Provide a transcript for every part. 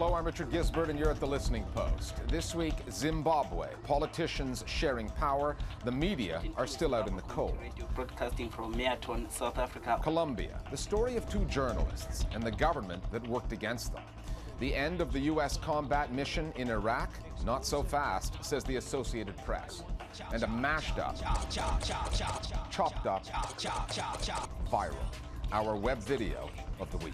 Hello, I'm Richard Gisbert, and you're at The Listening Post. This week, Zimbabwe. Politicians sharing power. The media are still out in the cold. Broadcasting from Meaton, South Africa. Colombia. The story of two journalists and the government that worked against them. The end of the U.S. combat mission in Iraq? Not so fast, says the Associated Press. And a mashed up, chopped up, viral. Our web video of the week.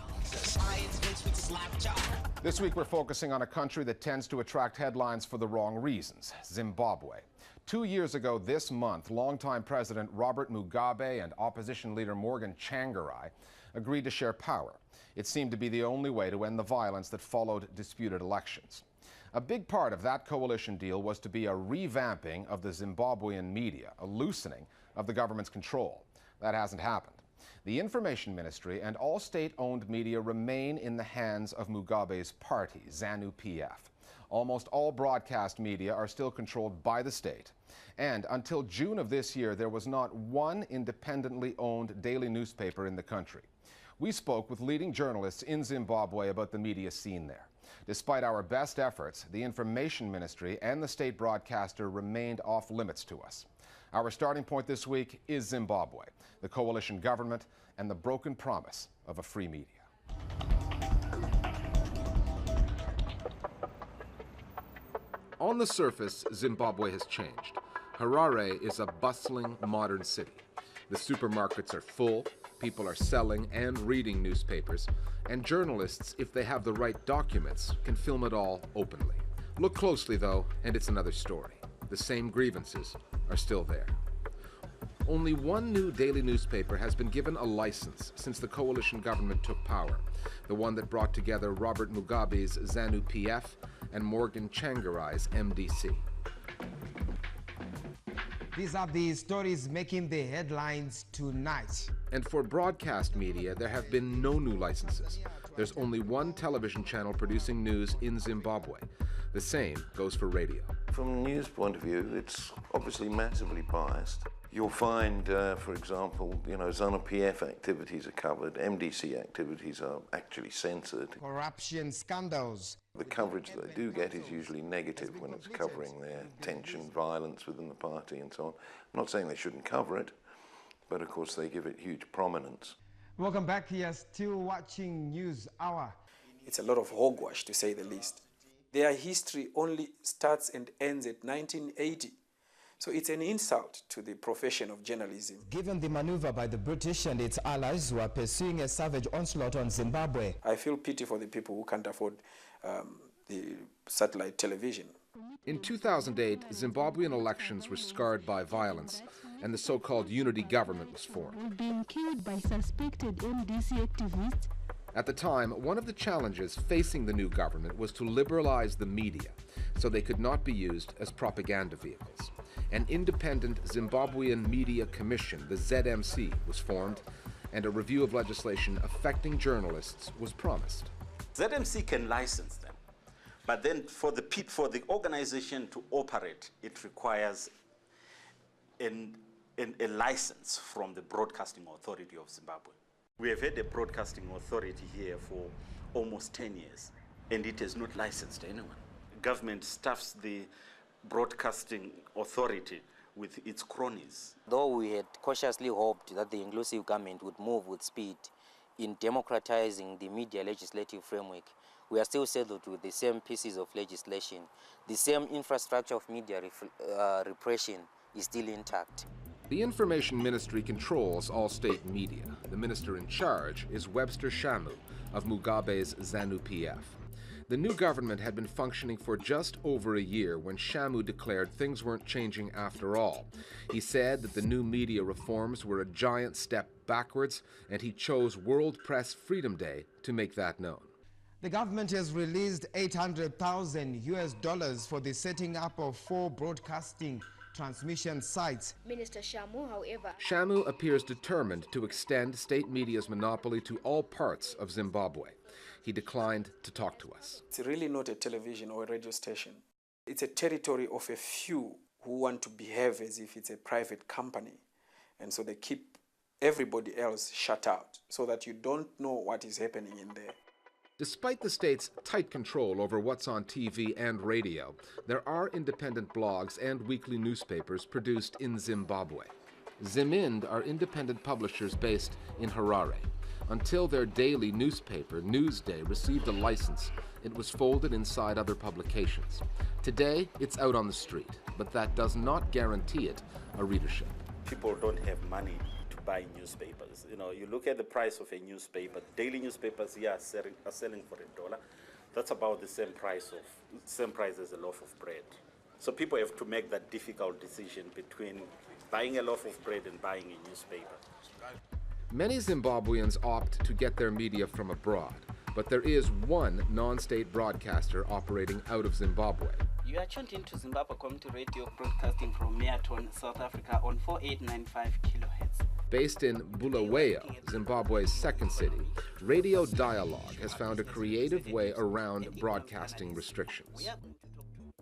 This week we're focusing on a country that tends to attract headlines for the wrong reasons, Zimbabwe. 2 years ago this month, longtime President Robert Mugabe and opposition leader Morgan Tsvangirai agreed to share power. It seemed to be the only way to end the violence that followed disputed elections. A big part of that coalition deal was to be a revamping of the Zimbabwean media, a loosening of the government's control. That hasn't happened. The Information Ministry and all state-owned media remain in the hands of Mugabe's party, ZANU-PF. Almost all broadcast media are still controlled by the state. And until June of this year, there was not one independently owned daily newspaper in the country. We spoke with leading journalists in Zimbabwe about the media scene there. Despite our best efforts, the Information Ministry and the state broadcaster remained off limits to us. Our starting point this week is Zimbabwe, the coalition government, and the broken promise of a free media. On the surface, Zimbabwe has changed. Harare is a bustling, modern city. The supermarkets are full, people are selling and reading newspapers, and journalists, if they have the right documents, can film it all openly. Look closely, though, and it's another story. The same grievances are still there. Only one new daily newspaper has been given a license since the coalition government took power, the one that brought together Robert Mugabe's ZANU-PF and Morgan Tsvangirai's MDC. These are the stories making the headlines tonight. And for broadcast media, there have been no new licenses. There's only one television channel producing news in Zimbabwe. The same goes for radio. From a news point of view, it's obviously massively biased. You'll find, for example, ZANU-PF activities are covered, MDC activities are actually censored. Corruption scandals. The coverage that they do get is usually negative when it's covering their tension, violence within the party and so on. I'm not saying they shouldn't cover it, but of course they give it huge prominence. Welcome back. You're still watching News Hour. It's a lot of hogwash, to say the least. Their history only starts and ends at 1980. So it's an insult to the profession of journalism. Given the maneuver by the British and its allies who are pursuing a savage onslaught on Zimbabwe, I feel pity for the people who can't afford the satellite television. In 2008, Zimbabwean elections were scarred by violence, and the so-called unity government was formed. Being killed by suspected MDC activists. At the time, one of the challenges facing the new government was to liberalize the media so they could not be used as propaganda vehicles. An independent Zimbabwean Media Commission, the ZMC, was formed, and a review of legislation affecting journalists was promised. ZMC can license them, but then for the organization to operate, it requires a license from the Broadcasting Authority of Zimbabwe. We have had a broadcasting authority here for almost 10 years, and it has not licensed anyone. Government staffs the broadcasting authority with its cronies. Though we had cautiously hoped that the inclusive government would move with speed in democratizing the media legislative framework, we are still saddled with the same pieces of legislation. The same infrastructure of media repression is still intact. The Information Ministry controls all state media. The minister in charge is Webster Shamu of Mugabe's ZANU-PF. The new government had been functioning for just over a year when Shamu declared things weren't changing after all. He said that the new media reforms were a giant step backwards, and he chose World Press Freedom Day to make that known. The government has released $800,000 for the setting up of 4 broadcasting transmission sites. Minister Shamu, however, Shamu appears determined to extend state media's monopoly to all parts of Zimbabwe. He declined to talk to us. It's really not a television or a radio station. It's a territory of a few who want to behave as if it's a private company. And so they keep everybody else shut out so that you don't know what is happening in there. Despite the state's tight control over what's on TV and radio, there are independent blogs and weekly newspapers produced in Zimbabwe. Zimind are independent publishers based in Harare. Until their daily newspaper, Newsday, received a license, it was folded inside other publications. Today, it's out on the street, but that does not guarantee it a readership. People don't have money to buy newspapers. You know, you look at the price of a newspaper. Daily newspapers here are selling for $1. That's about the same price as a loaf of bread. So people have to make that difficult decision between buying a loaf of bread and buying a newspaper. Many Zimbabweans opt to get their media from abroad, but there is one non-state broadcaster operating out of Zimbabwe. You are tuned into Zimbabwe Community Radio, broadcasting from Meaton, South Africa on 4895 kHz. Based in Bulawayo, Zimbabwe's second city, Radio Dialogue has found a creative way around broadcasting restrictions.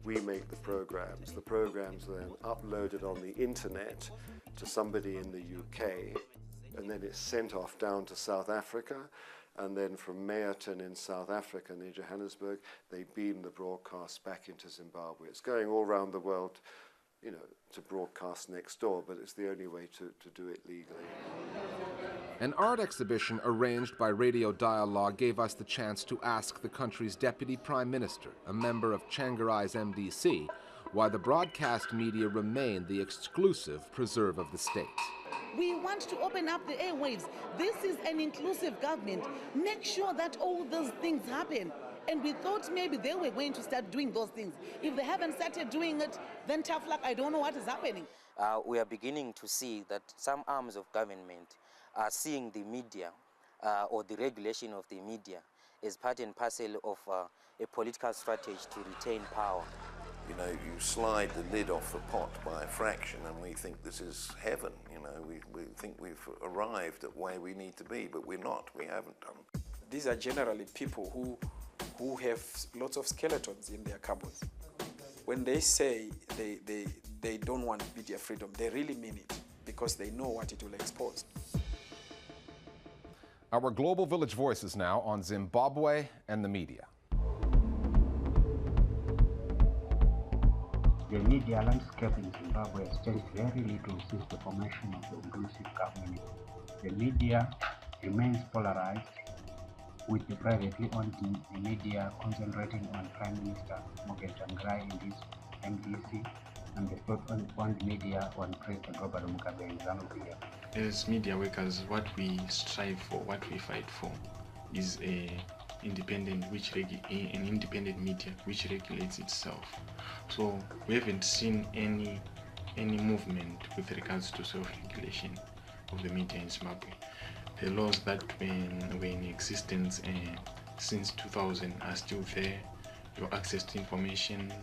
We make the programs. The programs are then uploaded on the internet to somebody in the UK, and then it's sent off down to South Africa, and then from Meaton in South Africa, near Johannesburg, they beam the broadcast back into Zimbabwe. It's going all around the world, you know, to broadcast next door, but it's the only way to do it legally. An art exhibition arranged by Radio Dialogue gave us the chance to ask the country's Deputy Prime Minister, a member of Tsvangirai MDC, why the broadcast media remain the exclusive preserve of the state. We want to open up the airwaves. This is an inclusive government. Make sure that all those things happen. And we thought maybe they were going to start doing those things. If they haven't started doing it, then tough luck, I don't know what is happening. We are beginning to see that some arms of government are seeing the media or the regulation of the media as part and parcel of a political strategy to retain power. You know, you slide the lid off the pot by a fraction and we think this is heaven. You know, we think we've arrived at where we need to be, but we're not. We haven't done. These are generally people who have lots of skeletons in their cupboards. When they say they don't want media freedom, they really mean it, because they know what it will expose. Our Global Village Voices now on Zimbabwe and the media. The media landscape in Zimbabwe has changed very little since the formation of the inclusive government. The media remains polarized, with the privately owned media concentrating on Prime Minister Morgan Tsvangirai in his MDC, and the state-owned media on President Robert Mugabe in Zambia. As media workers, what we strive for, what we fight for, is an independent media which regulates itself. So we haven't seen any movement with regards to self-regulation of the media in Zimbabwe. The laws that were in existence since 2000 are still there. Your Access to Information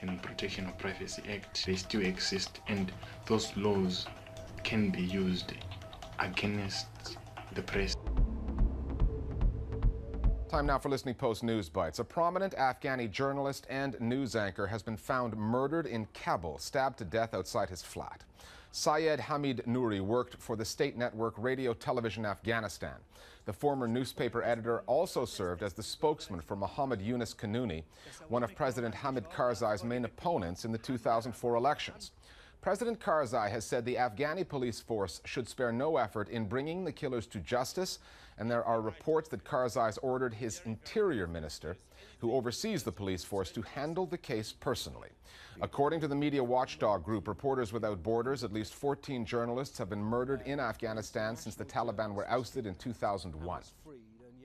and Protection of Privacy Act, they still exist, and those laws can be used against the press. Time now for Listening Post News Bites. A prominent Afghani journalist and news anchor has been found murdered in Kabul, stabbed to death outside his flat. Syed Hamid Nouri worked for the state network Radio Television Afghanistan. The former newspaper editor also served as the spokesman for Muhammad Yunus Kanuni, one of President Hamid Karzai's main opponents in the 2004 elections. President Karzai has said the Afghani police force should spare no effort in bringing the killers to justice, and there are reports that Karzai's ordered his interior minister, who oversees the police force, to handle the case personally. According to the media watchdog group Reporters Without Borders, at least 14 journalists have been murdered in Afghanistan since the Taliban were ousted in 2001.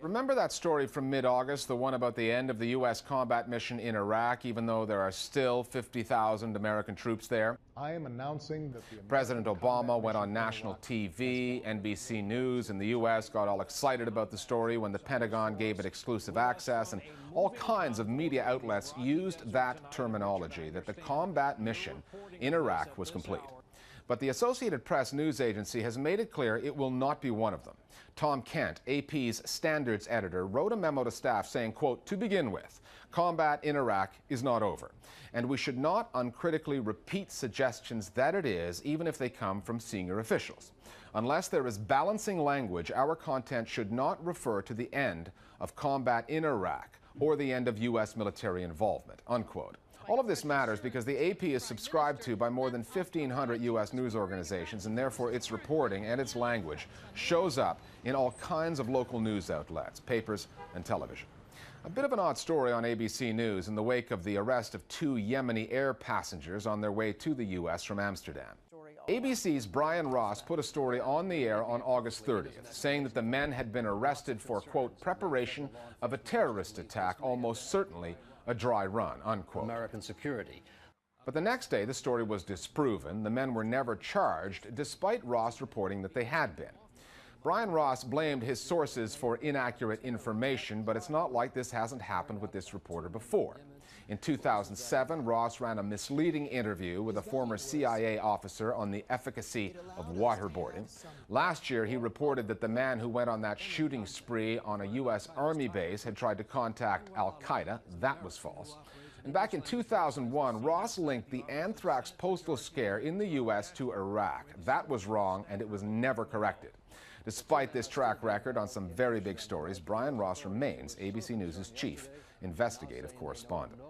Remember that story from mid-August, the one about the end of the U.S. combat mission in Iraq, even though there are still 50,000 American troops there? I am announcing that President Obama went on national TV. NBC News in the U.S. got all excited about the story when the Pentagon gave it exclusive access, and all kinds of media outlets used that terminology, that the combat mission in Iraq was complete. But the Associated Press news agency has made it clear it will not be one of them. Tom Kent, AP's standards editor, wrote a memo to staff saying, quote, "To begin with, combat in Iraq is not over, and we should not uncritically repeat suggestions that it is, even if they come from senior officials. Unless there is balancing language, our content should not refer to the end of combat in Iraq or the end of U.S. military involvement," unquote. All of this matters because the AP is subscribed to by more than 1,500 U.S. news organizations, and therefore its reporting and its language shows up in all kinds of local news outlets, papers, and television. A bit of an odd story on ABC News in the wake of the arrest of 2 Yemeni air passengers on their way to the U.S. from Amsterdam. ABC's Brian Ross put a story on the air on August 30th, saying that the men had been arrested for, quote, "preparation of a terrorist attack, almost certainly a dry run," unquote. American security. But the next day, the story was disproven. The men were never charged, despite Ross reporting that they had been. Brian Ross blamed his sources for inaccurate information, but it's not like this hasn't happened with this reporter before. In 2007, Ross ran a misleading interview with a former CIA officer on the efficacy of waterboarding. Last year, he reported that the man who went on that shooting spree on a U.S. Army base had tried to contact al-Qaeda. That was false. And back in 2001, Ross linked the anthrax postal scare in the U.S. to Iraq. That was wrong, and it was never corrected. Despite this track record on some very big stories, Brian Ross remains ABC News' chief investigative correspondent.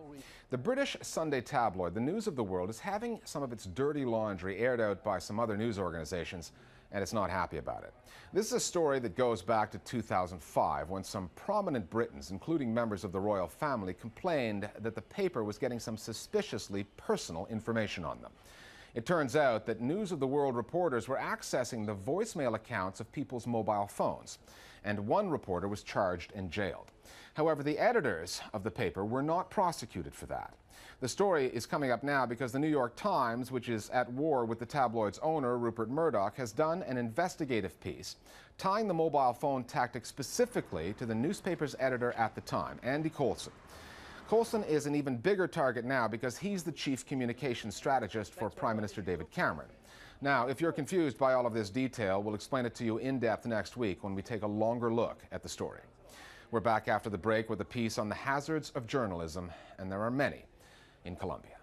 The British Sunday tabloid, The News of the World, is having some of its dirty laundry aired out by some other news organizations, and it's not happy about it. This is a story that goes back to 2005, when some prominent Britons, including members of the royal family, complained that the paper was getting some suspiciously personal information on them. It turns out that News of the World reporters were accessing the voicemail accounts of people's mobile phones, and one reporter was charged and jailed. However, the editors of the paper were not prosecuted for that. The story is coming up now because the New York Times, which is at war with the tabloid's owner, Rupert Murdoch, has done an investigative piece tying the mobile phone tactic specifically to the newspaper's editor at the time, Andy Coulson. Coulson is an even bigger target now because he's the chief communications strategist for Prime Minister David Cameron. Now, if you're confused by all of this detail, we'll explain it to you in depth next week when we take a longer look at the story. We're back after the break with a piece on the hazards of journalism, and there are many in Colombia.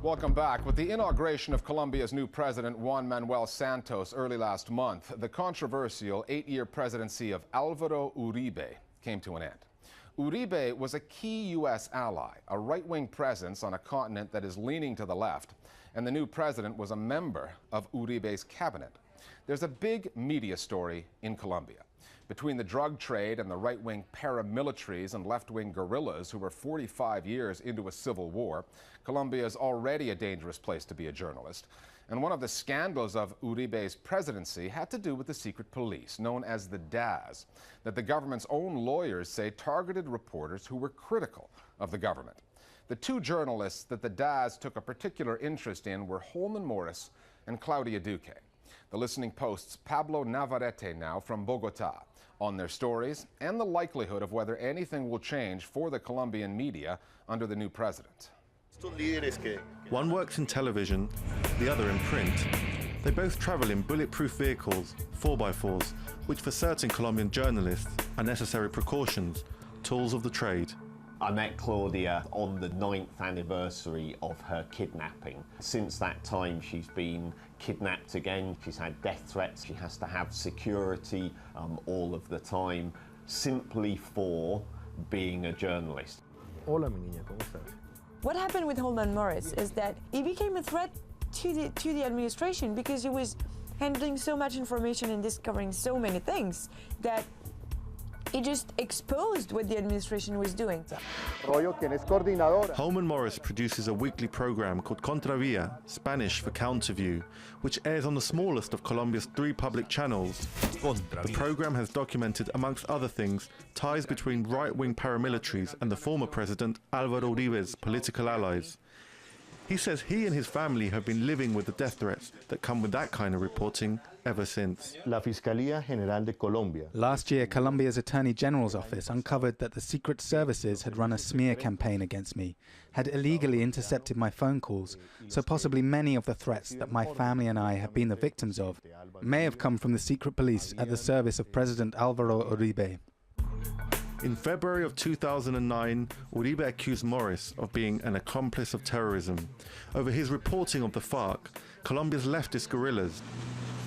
Welcome back. With the inauguration of Colombia's new president, Juan Manuel Santos, early last month, the controversial 8-year presidency of Álvaro Uribe came to an end. Uribe was a key U.S. ally, a right-wing presence on a continent that is leaning to the left, and the new president was a member of Uribe's cabinet. There's a big media story in Colombia. Between the drug trade and the right-wing paramilitaries and left-wing guerrillas who were 45 years into a civil war, Colombia is already a dangerous place to be a journalist. And one of the scandals of Uribe's presidency had to do with the secret police, known as the DAS, that the government's own lawyers say targeted reporters who were critical of the government. The 2 journalists that the DAS took a particular interest in were Holman Morris and Claudia Duque. The Listening Post's Pablo Navarrete now from Bogota on their stories and the likelihood of whether anything will change for the Colombian media under the new president. One works in television, the other in print. They both travel in bulletproof vehicles, 4x4s, which for certain Colombian journalists are necessary precautions, tools of the trade. I met Claudia on the 9th anniversary of her kidnapping. Since that time, she's been kidnapped again. She's had death threats. She has to have security all of the time, simply for being a journalist. Hola, mi niña, ¿cómo estás? What happened with Holman Morris is that he became a threat to the administration because he was handling so much information and discovering so many things that it just exposed what the administration was doing. Holman Morris produces a weekly program called Contravia, Spanish for Counterview, which airs on the smallest of Colombia's 3 public channels. The program has documented, amongst other things, ties between right-wing paramilitaries and the former president Álvaro Uribe's political allies. He says he and his family have been living with the death threats that come with that kind of reporting ever since. La Fiscalía General de Colombia. Last year, Colombia's Attorney General's office uncovered that the secret services had run a smear campaign against me, had illegally intercepted my phone calls, so possibly many of the threats that my family and I have been the victims of may have come from the secret police at the service of President Álvaro Uribe. In February of 2009, Uribe accused Morris of being an accomplice of terrorism over his reporting of the FARC, Colombia's leftist guerrillas.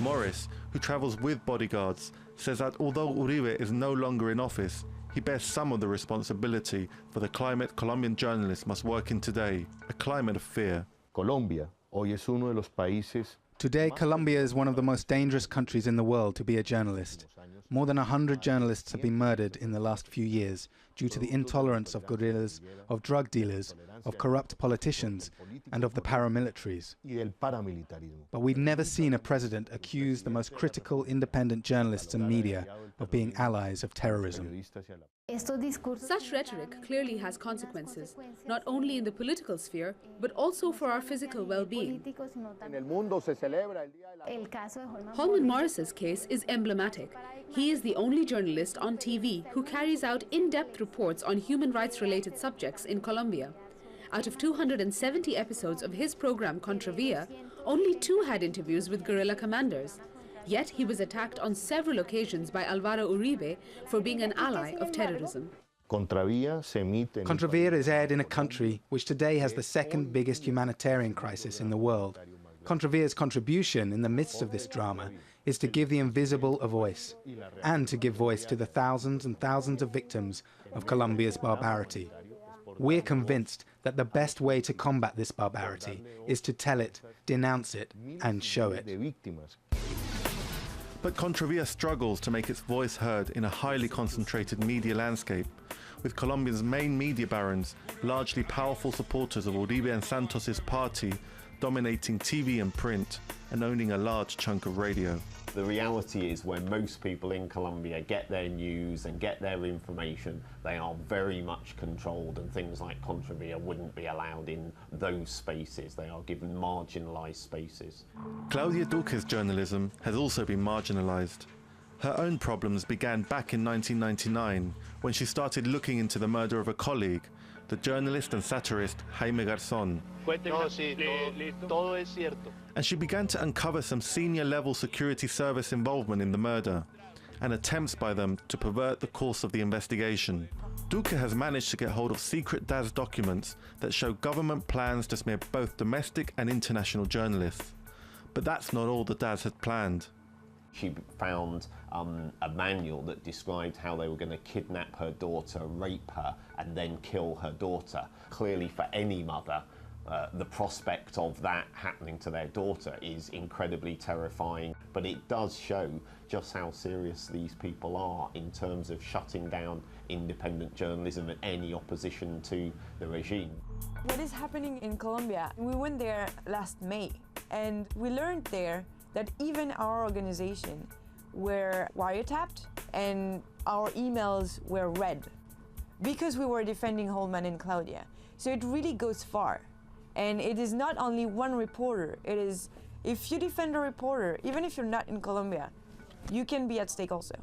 Morris, who travels with bodyguards, says that although Uribe is no longer in office, he bears some of the responsibility for the climate Colombian journalists must work in today, a climate of fear. Colombia hoy es uno de los países. Today, Colombia is one of the most dangerous countries in the world to be a journalist. More than 100 journalists have been murdered in the last few years due to the intolerance of guerrillas, of drug dealers, of corrupt politicians, and of the paramilitaries. But we've never seen a president accuse the most critical independent journalists and media of being allies of terrorism. Such rhetoric clearly has consequences, not only in the political sphere, but also for our physical well-being. Holman Morris's case is emblematic. He is the only journalist on TV who carries out in-depth reports on human rights-related subjects in Colombia. Out of 270 episodes of his program Contra Vía, only 2 had interviews with guerrilla commanders. Yet he was attacked on several occasions by Álvaro Uribe for being an ally of terrorism. Contra Vía is aired in a country which today has the second biggest humanitarian crisis in the world. Contra Vía's contribution in the midst of this drama is to give the invisible a voice, and to give voice to the thousands and thousands of victims of Colombia's barbarity. We're convinced that the best way to combat this barbarity is to tell it, denounce it, and show it. But Contra Vía struggles to make its voice heard in a highly concentrated media landscape, with Colombia's main media barons, largely powerful supporters of Uribe and Santos's party, dominating TV and print, and owning a large chunk of radio. The reality is where most people in Colombia get their news and get their information, they are very much controlled, and things like Contra Vía wouldn't be allowed in those spaces. They are given marginalised spaces. Claudia Duque's journalism has also been marginalised. Her own problems began back in 1999 when she started looking into the murder of a colleague, the journalist and satirist Jaime Garzón. And she began to uncover some senior-level security service involvement in the murder, and attempts by them to pervert the course of the investigation. Duque has managed to get hold of secret DAS documents that show government plans to smear both domestic and international journalists. But that's not all the DAS had planned. She found a manual that described how they were going to kidnap her daughter, rape her, and then kill her daughter. Clearly, for any mother, the prospect of that happening to their daughter is incredibly terrifying. But it does show just how serious these people are in terms of shutting down independent journalism and any opposition to the regime. What is happening in Colombia? We went there last May, and we learned there that even our organization were wiretapped and our emails were read because we were defending Holman and Claudia. So it really goes far. And it is not only one reporter. It is, if you defend a reporter, even if you're not in Colombia, you can be at stake also.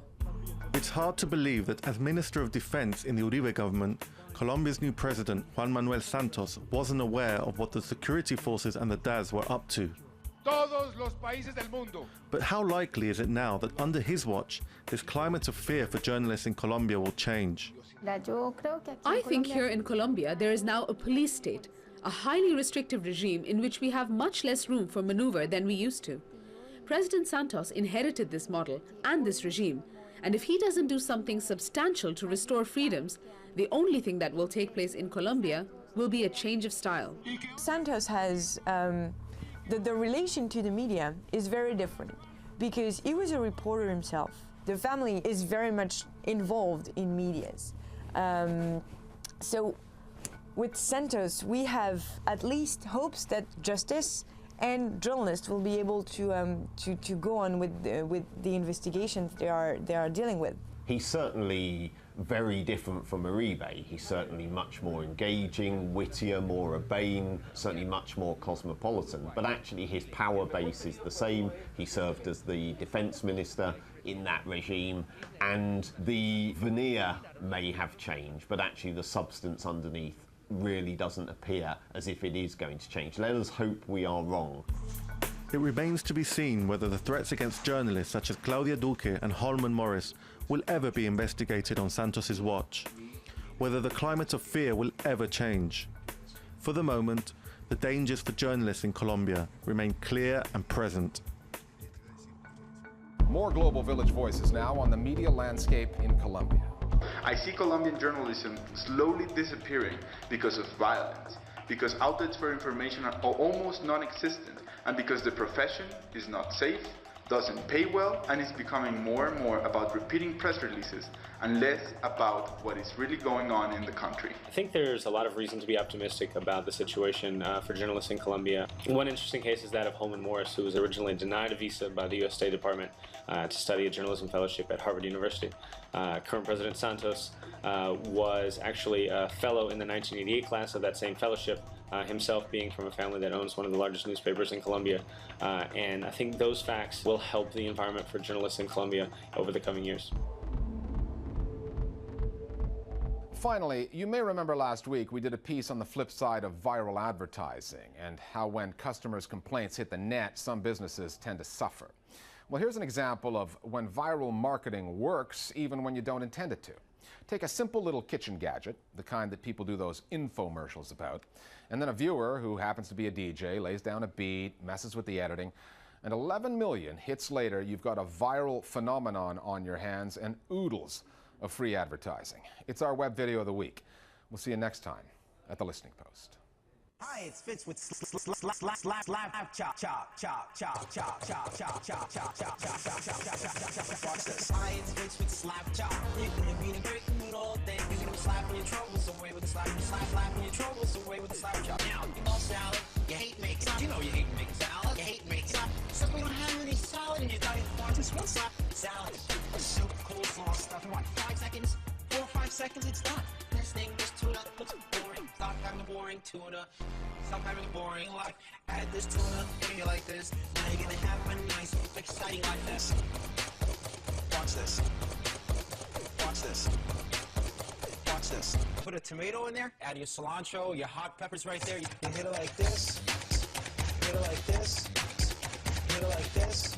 It's hard to believe that as Minister of Defense in the Uribe government, Colombia's new president, Juan Manuel Santos, wasn't aware of what the security forces and the DAS were up to. But how likely is it now that under his watch, this climate of fear for journalists in Colombia will change? I think here in Colombia there is now a police state, a highly restrictive regime in which we have much less room for maneuver than we used to. President Santos inherited this model and this regime, and if he doesn't do something substantial to restore freedoms, the only thing that will take place in Colombia will be a change of style. Santos has the relation to the media is very different because he was a reporter himself. The family is very much involved in medias. So with Santos, we have at least hopes that justice and journalists will be able to go on with the investigations they are dealing with. He's certainly very different from Uribe. He's certainly much more engaging, wittier, more urbane, certainly much more cosmopolitan, but actually his power base is the same. He served as the defense minister in that regime, and the veneer may have changed, but actually the substance underneath really doesn't appear as if it is going to change. Let us hope we are wrong. It remains to be seen whether the threats against journalists such as Claudia Duque and Holman Morris will ever be investigated on Santos's watch, whether the climate of fear will ever change. For the moment, the dangers for journalists in Colombia remain clear and present. More Global Village voices now on the media landscape in Colombia. I see Colombian journalism slowly disappearing because of violence, because outlets for information are almost non-existent, and because the profession is not safe, doesn't pay well, and is becoming more and more about repeating press releases and less about what is really going on in the country. I think there's a lot of reason to be optimistic about the situation for journalists in Colombia. One interesting case is that of Holman Morris, who was originally denied a visa by the U.S. State Department to study a journalism fellowship at Harvard University. Current President Santos was actually a fellow in the 1988 class of that same fellowship, himself being from a family that owns one of the largest newspapers in Colombia. And I think those facts will help the environment for journalists in Colombia over the coming years. Finally, you may remember last week we did a piece on the flip side of viral advertising and how when customers' complaints hit the net, some businesses tend to suffer. Well, here's an example of when viral marketing works even when you don't intend it to. Take a simple little kitchen gadget, the kind that people do those infomercials about, and then a viewer who happens to be a DJ lays down a beat, messes with the editing, and 11 million hits later, you've got a viral phenomenon on your hands and oodles of free advertising. It's our web video of the week. We'll see you next time at The Listening Post. Hi, it's Fitz with chop chop chop chop chop chop chop chop chop chop chop chop chop. Watch this. Hi, it's Fitz with slap chop. You're gonna be the great mood all day. You're gonna be slapping your troubles away with the slap. You slapping your troubles away with the slap chop. Now you love salad. You hate making salad. You know you hate making salad. You hate making salad. So we don't have any salad in your diet. Just one slap salad. Soup, coleslaw stuff. In what? 5 seconds. 4 or 5 seconds, it's done. This thing, this tuna looks boring. Stop having a boring tuna. Stop having a boring life. Add this tuna, maybe like this. Now you're gonna have a nice, exciting life. This. Watch this. Watch this. Watch this. Put a tomato in there. Add your cilantro, your hot peppers right there. You hit it like this. Hit it like this. Hit it like this.